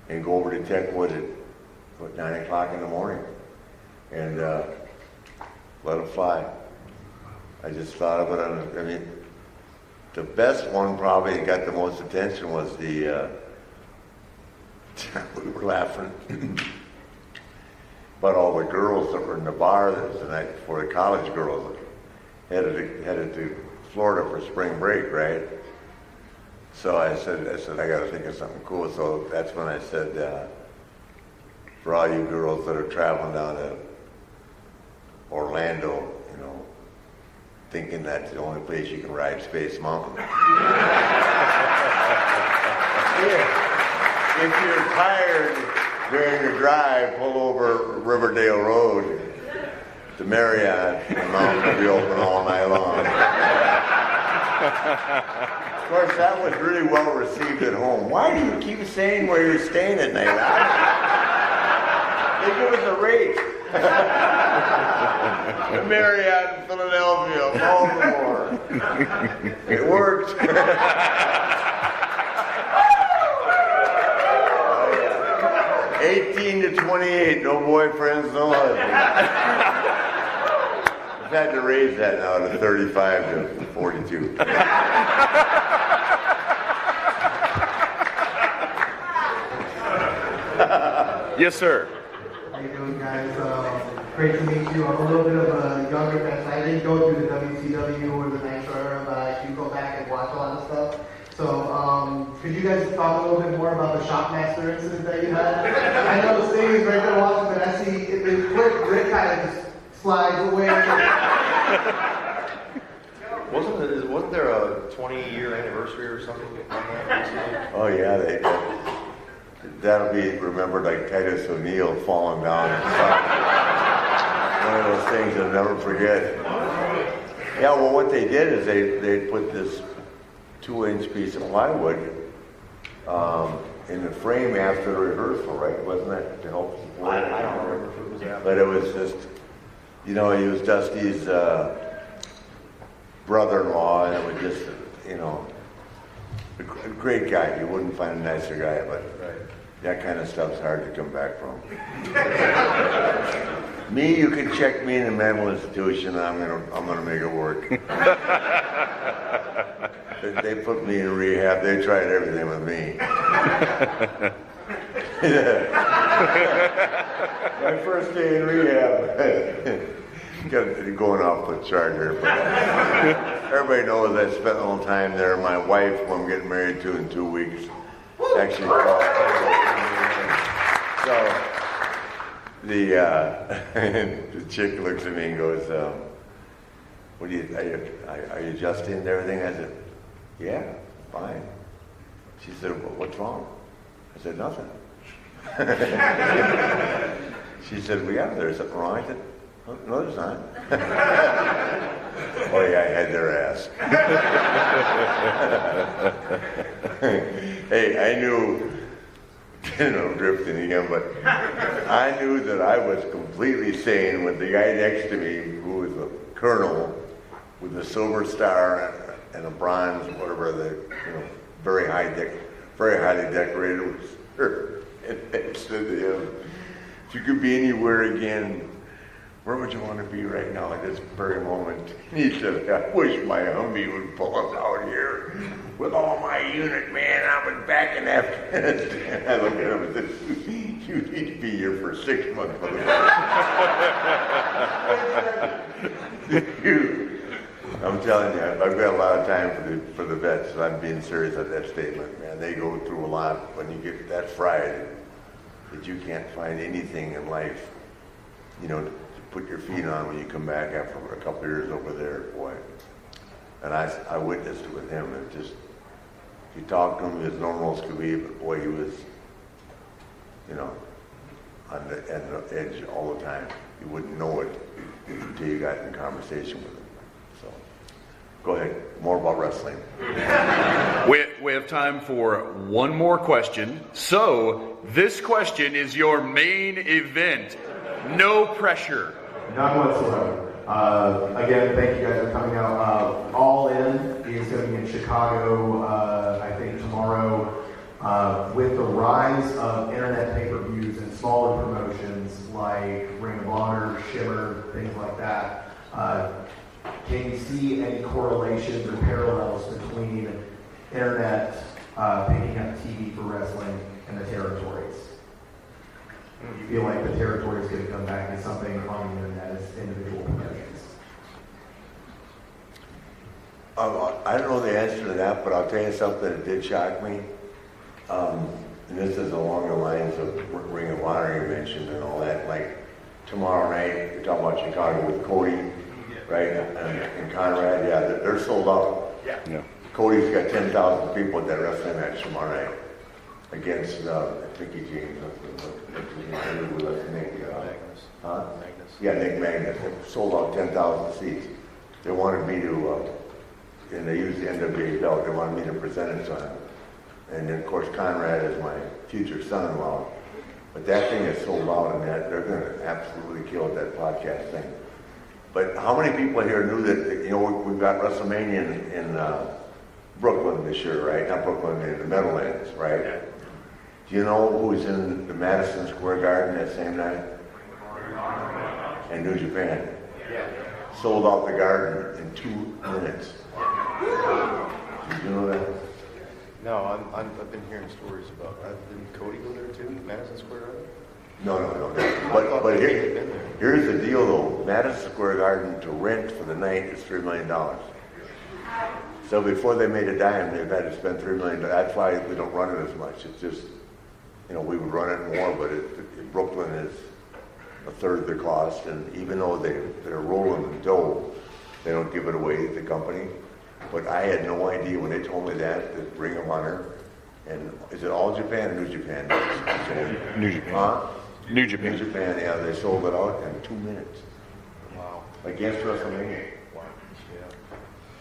and go over to Techwood at 9 o'clock in the morning and let them fly. I just thought of it. I mean, the best one probably that got the most attention was the, we were laughing about all the girls that were in the bar that was the night before, the college girls headed to Florida for spring break, right? So I said, I got to think of something cool. So that's when I said, for all you girls that are traveling down to Orlando, thinking that's the only place you can ride Space Mountain. If you're tired during your drive, pull over Riverdale Road to Marriott. The mountain will be open all night long. Of course, that was really well received at home. Why do you keep saying where you're staying at night? They give us a rate. Marriott in Philadelphia, Baltimore. It worked. 18 to 28, no boyfriends, no husbands. I've had to raise that now to 35 to 42. Yes, sir. How you doing, guys? Great to meet you. I'm a little bit of a younger fan. I didn't go through the WCW or the Nitro era, but I do go back and watch a lot of stuff. So, could you guys talk a little bit more about the Shockmaster incident that you had? I know Sting is right there watching, but I see it quick. Rick kind of just slides away. Wasn't there a 20-year anniversary or something on that? Oh yeah, that'll be remembered like Titus O'Neil falling down. One of those things I'll never forget. Yeah, well, what they did is they put this 2-inch piece of plywood in the frame after the rehearsal, right? Wasn't that to help support it? I don't remember if it was that. But it was just, he was Dusty's brother-in-law, and it was just, a great guy. You wouldn't find a nicer guy, but that kind of stuff's hard to come back from. Me, you can check me in a mental institution, and I'm gonna make it work. They put me in rehab. They tried everything with me. My first day in rehab, going off the chart here, but everybody knows I spent a little time there. My wife, who I'm getting married to in 2 weeks, actually called. So the chick looks at me and goes, "What are you adjusting to everything?" I said, "Yeah, fine." She said, "Well, what's wrong?" I said, "Nothing." She said, "Well, yeah, there's something wrong." I said, "No, there's not." Oh yeah, I had their ass. Hey, I knew, drifting again, but I knew that I was completely sane with the guy next to me, who was a colonel with a silver star and a bronze, whatever very highly decorated was. And I said to him, "If you could be anywhere again, where would you want to be right now at this very moment?" He said, "I wish my Humvee would pull us out here with all my unit, man. I was back in Afghanistan." I looked at him and said, "You need to be here for 6 months, motherfucker." I'm telling you, I've got a lot of time for the vets. So I'm being serious at that statement, man. They go through a lot when you get that fried that you can't find anything in life, to put your feet on when you come back after a couple of years over there, boy. And I witnessed it with him. It just, if you talk to him, he was normal as could be, but boy, he was, on the edge all the time. You wouldn't know it until you got in conversation with him. So, go ahead. More about wrestling. We have time for one more question. So, this question is your main event. No pressure. None whatsoever. Again, thank you guys for coming out. All In is going to be in Chicago, I think tomorrow. With the rise of internet pay-per-views and smaller promotions like Ring of Honor, Shimmer, things like that, can you see any correlations or parallels between internet picking up TV for wrestling and the territories? You feel like the territory is going to come back as something on the internet as individual promotions? I don't know the answer to that, but I'll tell you something that did shock me. and this is along the lines of Ring of Honor you mentioned and all that. Like tomorrow night, you're talking about Chicago with Cody, right? And Conrad, yeah, they're sold out. Yeah. Cody's got 10,000 people at that wrestling match tomorrow night against Mickey James. Nick Magnus. They sold out 10,000 seats. They wanted me to, and they used the NWA belt. They wanted me to present it to him. And then, of course, Conrad is my future son-in-law. But that thing is sold out, and they're going to absolutely kill that podcast thing. But how many people here knew that, you know, we've got WrestleMania in Brooklyn this year, right? Not Brooklyn, in the Meadowlands, right? Yeah. Do you know who was in the Madison Square Garden that same night? And New Japan. Yeah. Sold out the garden in 2 minutes. Did you know that? No, I've been hearing stories about that. Didn't Cody go there too? Madison Square Garden? No. But here's the deal, though. Madison Square Garden to rent for the night is $3 million. So before they made a dime, they've had to spend $3 million. That's why we don't run it as much. It's just, you know, we would run it more, but Brooklyn is a third of the cost. And even though they're rolling the dough, they don't give it away to the company. But I had no idea when they told me that Ring of Honor, and is it All Japan or New Japan? New Japan. Huh? New Japan. New Japan, yeah, they sold it out in 2 minutes. Wow. Against WrestleMania. Wow. Yeah.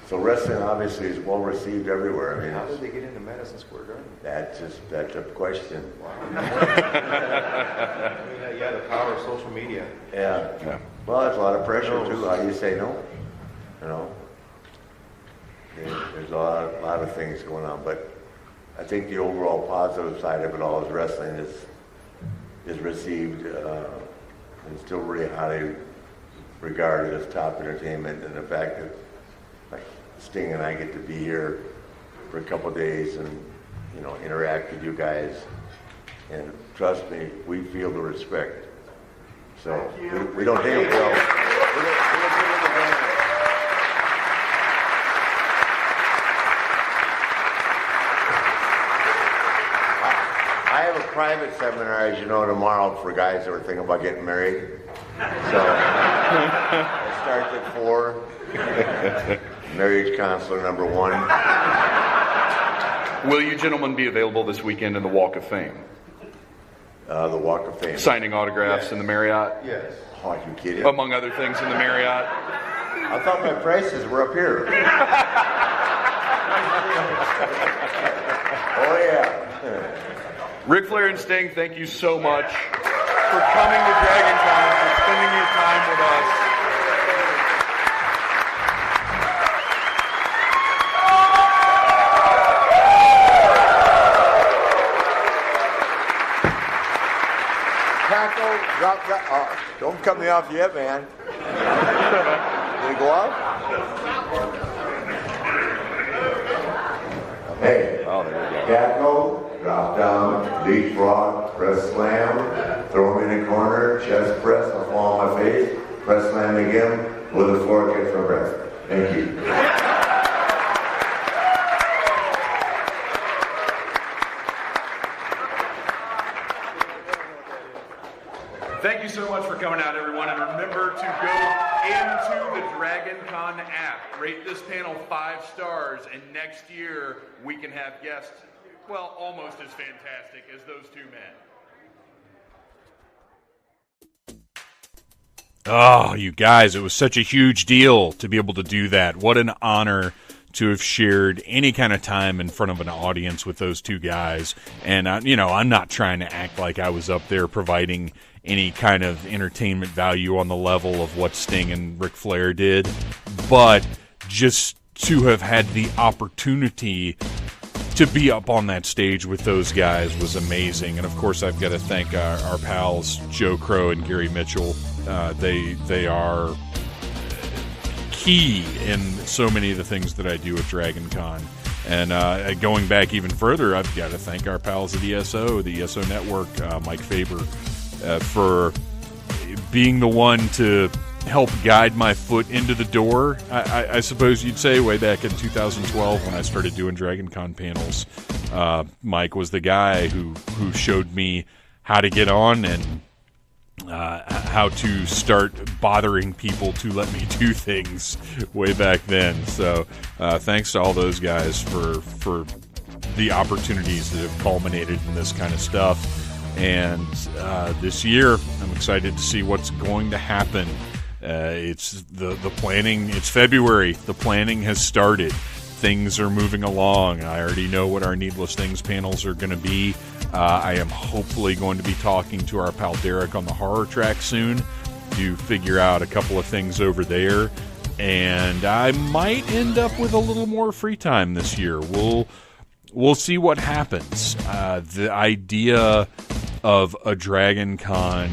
So wrestling obviously is well received everywhere. I mean, how did they get into Madison Square Garden? That's a question. Wow. Yeah, the power of social media. Yeah. Well, it's a lot of pressure too. How do you say no? You know, there's a lot of things going on, but I think the overall positive side of it all is wrestling is received and still really highly regarded as top entertainment, and the fact that like Sting and I get to be here for a couple of days and, you know, interact with you guys, and trust me, we feel the respect. So we don't take it well. We don't take it for granted. I have a private seminar, as you know, tomorrow for guys that are thinking about getting married. So it starts at 4. Marriage counselor number 1. Will you gentlemen be available this weekend in the Walk of Fame? The Walk of Fame. Signing autographs in the Marriott? Yes. Oh, are you kidding? Among other things in the Marriott? I thought my prices were up here. Oh, yeah. Ric Flair and Sting, thank you so much for coming to DragonCon, for spending your time with us. Taco, drop. Don't cut me off yet, man. Did it go off? Hey. Oh, there we go. Taco. Drop down, leapfrog, press slam, throw him in the corner, chest press, I'll fall on my face, press slam again, with the floor, catch my breath. Thank you. Thank you so much for coming out, everyone, and remember to go into the DragonCon app, rate this panel 5 stars, and next year we can have guests, well, almost as fantastic as those two men. Oh, you guys, it was such a huge deal to be able to do that. What an honor to have shared any kind of time in front of an audience with those two guys. And, I'm not trying to act like I was up there providing any kind of entertainment value on the level of what Sting and Ric Flair did, but just to have had the opportunity to be up on that stage with those guys was amazing. And of course, I've got to thank our pals Joe Crow and Gary Mitchell. They are key in so many of the things that I do at DragonCon. And going back even further, I've got to thank our pals at the ESO Network, Mike Faber, for being the one to help guide my foot into the door, I suppose you'd say, way back in 2012 when I started doing Dragon Con panels. Mike was the guy who showed me how to get on and how to start bothering people to let me do things way back then. So thanks to all those guys for the opportunities that have culminated in this kind of stuff. And this year, I'm excited to see what's going to happen. It's the planning. It's February. The planning has started. Things are moving along. I already know what our Needless Things panels are going to be. I am hopefully going to be talking to our pal Derek on the horror track soon to figure out a couple of things over there. And I might end up with a little more free time this year. We'll see what happens. The idea of a Dragon Con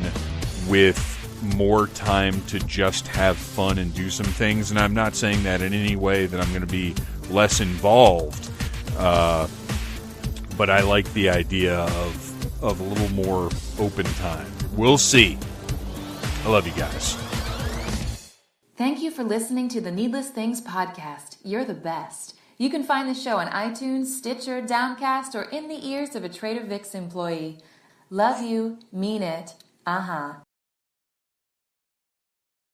with more time to just have fun and do some things, and I'm not saying that in any way that I'm going to be less involved, but I like the idea of a little more open time. We'll see. I love you guys. Thank you for listening to the Needless Things podcast. You're the best. You can find the show on iTunes, Stitcher, Downcast, or in the ears of a Trader Vic's employee. Love you, mean it.